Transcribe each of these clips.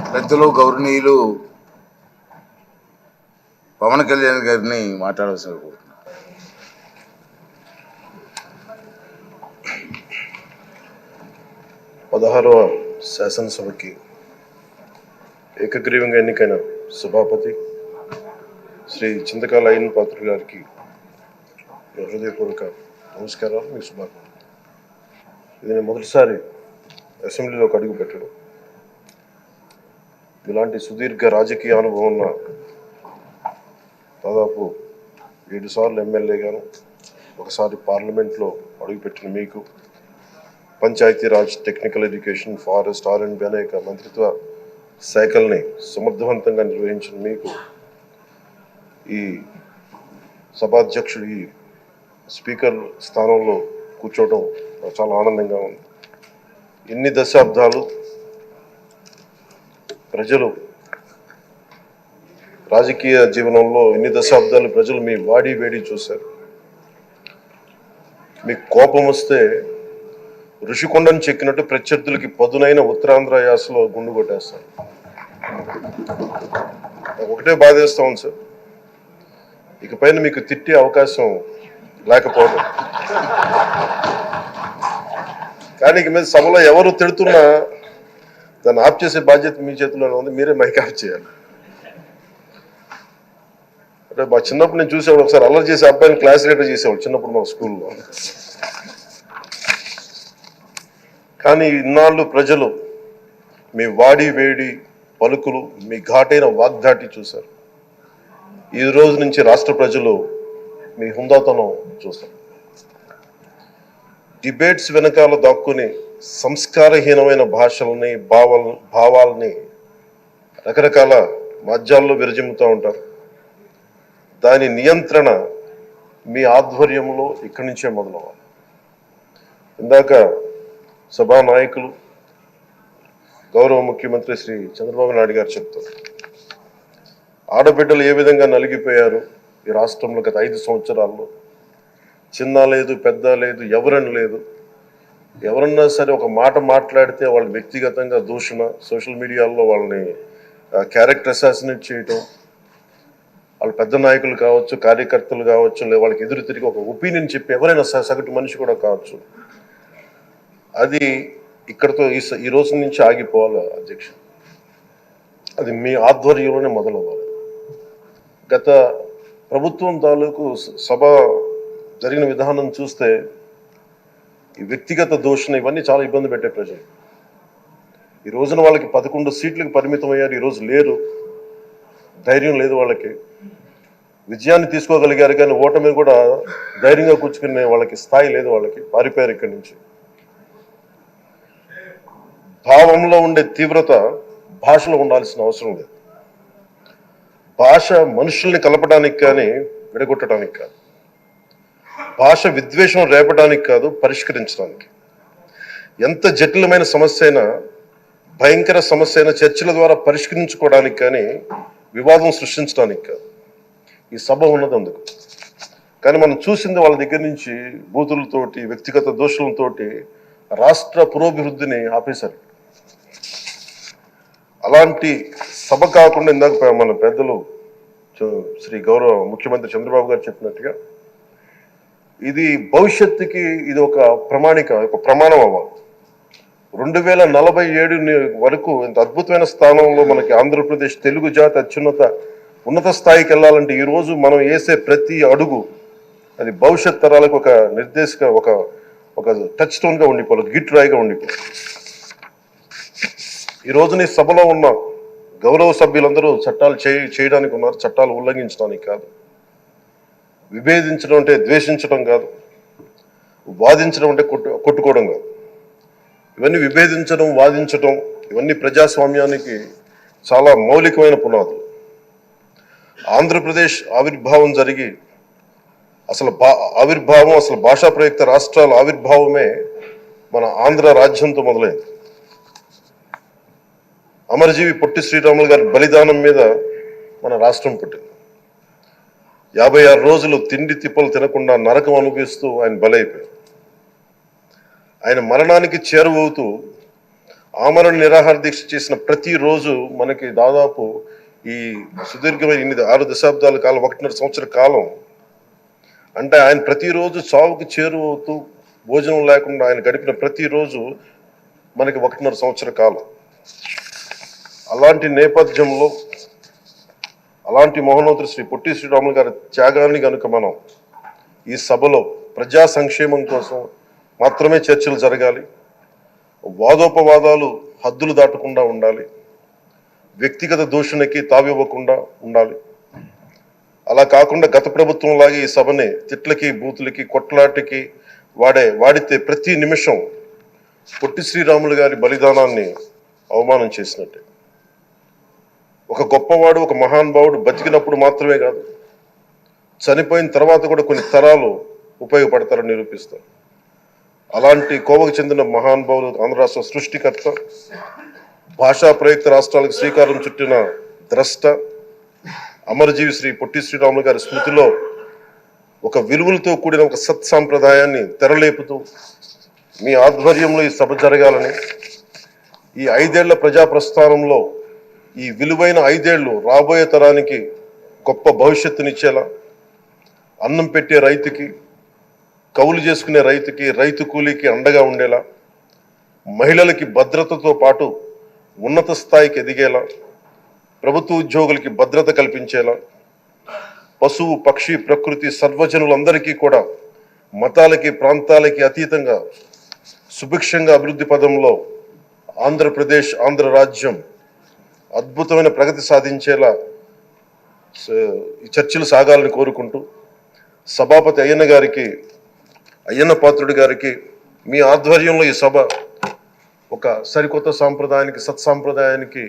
పెద్దలు గౌరవనీయులు పవన్ కళ్యాణ్ గారిని మాట్లాడవలసిన కోరుతున్నాను. 16వ శాసనసభకి ఏకగ్రీవంగా ఎన్నికైన సభాపతి శ్రీ చింతకాల అయ్యన్ పాత్రుడు గారికి హృదయపూర్వక నమస్కారాలు, మీ శుభాకాంక్షలు. ఇది నేను మొదటిసారి అసెంబ్లీలోకి అడుగు పెట్టడం. ఇలాంటి సుదీర్ఘ రాజకీయ అనుభవం ఉన్న దాదాపు 7 సార్లు ఎమ్మెల్యేగాను, ఒకసారి పార్లమెంట్లో అడుగుపెట్టిన మీకు, Panchayati Raj, technical education, forest, R&B అనేక మంత్రిత్వ శాఖల్ని సమర్థవంతంగా నిర్వహించిన మీకు ఈ సభాధ్యక్షుడు, ఈ స్పీకర్ స్థానంలో కూర్చోవడం చాలా ఆనందంగా ఉంది. ఎన్ని దశాబ్దాలు ప్రజలు రాజకీయ జీవనంలో, ఎన్ని దశాబ్దాలు ప్రజలు మీ వాడి వేడి చూశారు. మీకు కోపం వస్తే ఋషికొండను చెక్కినట్టు ప్రత్యర్థులకి పదునైన ఉత్తరాంధ్ర యాసలో గుండు కొట్టేస్తారు. ఒకటే బాధేస్తా ఉంది సార్, ఇకపైన మీకు తిట్టే అవకాశం లేకపోవడం. కానీ ఇక మీద సభలో ఎవరు తిడుతున్నా దాన్ని ఆఫ్ చేసే బాధ్యత మీ చేతిలోనే ఉంది. మీరే మైక్ ఆఫ్ చేయాలి. అంటే మా చిన్నప్పుడు నేను చూసేవాడు, ఒకసారి అల్లరి చేసే అబ్బాయిని క్లాస్ లీడర్ చేసేవాడు చిన్నప్పుడు మా స్కూల్లో. కానీ ఇన్నాళ్ళు ప్రజలు మీ వాడి వేడి పలుకులు, మీ ఘాటైన వాగ్దాటి చూశారు. ఈ రోజు నుంచి రాష్ట్ర ప్రజలు మీ హుందాతనం చూస్తారు. డిబేట్స్ వెనకాల దాక్కుని సంస్కారహీనమైన భాషల్ని, భావాల్ని రకరకాల మాధ్యాల్లో విరజిమ్ముతూ ఉంటారు. దాని నియంత్రణ మీ ఆధ్వర్యంలో ఇక్కడి నుంచే మొదలవ్వాలి. ఇందాక సభా నాయకులు, గౌరవ ముఖ్యమంత్రి శ్రీ చంద్రబాబు నాయుడు గారు చెప్తారు, ఆడబిడ్డలు ఏ విధంగా నలిగిపోయారు ఈ రాష్ట్రంలో గత 5 సంవత్సరాల్లో. చిన్న లేదు, పెద్ద లేదు, ఎవరని లేదు. ఎవరన్నా సరే ఒక మాట మాట్లాడితే వాళ్ళు వ్యక్తిగతంగా దూషణ, సోషల్ మీడియాలో వాళ్ళని క్యారెక్టర్ అసాసినేట్ చేయటం, వాళ్ళు పెద్ద నాయకులు కావచ్చు, కార్యకర్తలు కావచ్చు, లేదా వాళ్ళకి ఎదురు తిరిగి ఒక ఒపీనియన్ చెప్పి ఎవరైనా సగటు మనిషి కూడా కావచ్చు, అది ఇక్కడతో ఈ రోజు నుంచి ఆగిపోవాలి అధ్యక్ష. అది మీ ఆధ్వర్యంలోనే మొదలవ్వాలి. గత ప్రభుత్వం తాలూకు సభ జరిగిన విధానం చూస్తే ఈ వ్యక్తిగత దూషణ ఇవన్నీ చాలా ఇబ్బంది పెట్టే ప్రజలు. ఈ రోజున వాళ్ళకి 11 సీట్లకు పరిమితం అయ్యారు, ఈరోజు లేరు, ధైర్యం లేదు వాళ్ళకి. విజయాన్ని తీసుకోగలిగారు కానీ ఓటమిని కూడా ధైర్యంగా కూర్చుకునే వాళ్ళకి స్థాయి లేదు, వాళ్ళకి పారిపోయారు ఇక్కడి నుంచి. భావంలో ఉండే తీవ్రత భాషలో ఉండాల్సిన అవసరం లేదు. భాష మనుషుల్ని కలపడానికి కానీ విడగొట్టడానికి కాదు. భాష విద్వేషం రేపడానికి కాదు, పరిష్కరించడానికి. ఎంత జటిలమైన సమస్య అయినా, భయంకర సమస్య అయినా చర్చల ద్వారా పరిష్కరించుకోవడానికి కానీ వివాదం సృష్టించడానికి కాదు. ఈ సభ ఉన్నది అందుకు. కానీ మనం చూసింది వాళ్ళ దగ్గర నుంచి బూతులతోటి, వ్యక్తిగత దోషులతోటి రాష్ట్ర పురోభివృద్ధిని ఆపేశారు. అలాంటి సభ కాకుండా ఇందాక మన పెద్దలు శ్రీ గౌరవ ముఖ్యమంత్రి చంద్రబాబు గారు చెప్పినట్టుగా ఇది భవిష్యత్తుకి ఇది ఒక ప్రమాణం అవ్వాలి. 2047 వరకు ఇంత అద్భుతమైన స్థానంలో మనకి ఆంధ్రప్రదేశ్ తెలుగు జాతి ఉన్నత స్థాయికి వెళ్ళాలంటే ఈరోజు మనం వేసే ప్రతి అడుగు అది భవిష్యత్ తరాలకు ఒక నిర్దేశక, ఒక టచ్ స్టోన్గా ఉండిపోవాలి, ఒక గిట్ రాయిగా ఉండిపోవాలి. ఈ రోజున ఈ సభలో ఉన్న గౌరవ సభ్యులందరూ చట్టాలు చేయడానికి ఉన్నారు, చట్టాలు ఉల్లంఘించడానికి కాదు. విభేదించడం అంటే ద్వేషించడం కాదు, వాదించడం అంటే కొట్టుకోవడం కాదు. ఇవన్నీ విభేదించడం, వాదించడం ఇవన్నీ ప్రజాస్వామ్యానికి చాలా మౌలికమైన పునాదులు. ఆంధ్రప్రదేశ్ ఆవిర్భావం జరిగి అసలు భాషా ప్రయుక్త రాష్ట్రాల ఆవిర్భావమే మన ఆంధ్ర రాజ్యంతో మొదలైంది. అమరజీవి పొట్టి శ్రీరాములు గారి బలిదానం మీద మన రాష్ట్రం పుట్టింది. 56 రోజులు తిండి తిప్పలు తినకుండా నరకం అనుభవిస్తూ ఆయన బలైపోయారు. ఆయన మరణానికి చేరువవుతూ ఆమరణ నిరాహార దీక్ష చేసిన ప్రతిరోజు మనకి దాదాపు ఈ సుదీర్ఘమైన 6 దశాబ్దాల కాలం 1.5 సంవత్సర కాలం అంటే ఆయన ప్రతిరోజు చావుకి చేరువవుతూ భోజనం లేకుండా ఆయన గడిపిన ప్రతిరోజు మనకి 1.5 సంవత్సర కాలం. అలాంటి నేపథ్యంలో అలాంటి మహోన్నతుడు శ్రీ పొట్టి శ్రీరాములు గారి త్యాగాన్ని కనుక మనం ఈ సభలో ప్రజా సంక్షేమం కోసం మాత్రమే చర్చలు జరగాలి, వాదోపవాదాలు హద్దులు దాటకుండా ఉండాలి, వ్యక్తిగత దూషణకి తావివ్వకుండా ఉండాలి. అలా కాకుండా గత ప్రభుత్వం లాగే ఈ సభని తిట్లకి బూతులకి కొట్లాటికి వాడితే ప్రతి నిమిషం పొట్టి శ్రీరాములు గారి బలిదానాన్ని అవమానం చేసినట్టే. ఒక గొప్పవాడు, ఒక మహానుభావుడు బతికినప్పుడు మాత్రమే కాదు, చనిపోయిన తర్వాత కూడా కొన్ని తరాలు ఉపయోగపడతారని నిరూపిస్తారు. అలాంటి కోవకు చెందిన మహానుభావులు ఆంధ్ర రాష్ట్ర సృష్టికర్త, భాషా ప్రయుక్త రాష్ట్రాలకు శ్రీకారం చుట్టిన ద్రష్ట, అమరజీవి శ్రీ పొట్టి శ్రీరాములు గారి స్మృతిలో ఒక విలువలతో కూడిన ఒక సత్సాంప్రదాయాన్ని తెరలేపుతూ మీ ఆధ్వర్యంలో ఈ సభ జరగాలని, ఈ 5 ఏళ్ల ప్రజా ప్రస్థానంలో ఈ విలువైన 5 ఏళ్లు రాబోయే తరానికి గొప్ప భవిష్యత్తునిచ్చేలా, అన్నం పెట్టే రైతుకి, కౌలు చేసుకునే రైతుకి, రైతు కూలీకి అండగా ఉండేలా, మహిళలకి భద్రతతో పాటు ఉన్నత స్థాయికి ఎదిగేలా, ప్రభుత్వ ఉద్యోగులకి భద్రత కల్పించేలా, పశువు పక్షి ప్రకృతి సర్వజనులందరికీ కూడా మతాలకి ప్రాంతాలకి అతీతంగా సుభిక్షంగా అభివృద్ధి పదంలో ఆంధ్రప్రదేశ్, ఆంధ్ర రాజ్యం అద్భుతమైన ప్రగతి సాధించేలా ఈ చర్చలు సాగాలని కోరుకుంటూ, సభాపతి అయ్యన్న పాత్రుడి గారికి మీ ఆధ్వర్యంలో ఈ సభ ఒక సరికొత్త సాంప్రదాయానికి, సత్సాంప్రదాయానికి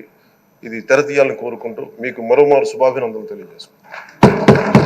ఇది తెరతీయాలని కోరుకుంటూ మీకు మరోమారు శుభాభినందనలు తెలియజేసుకుంటాను.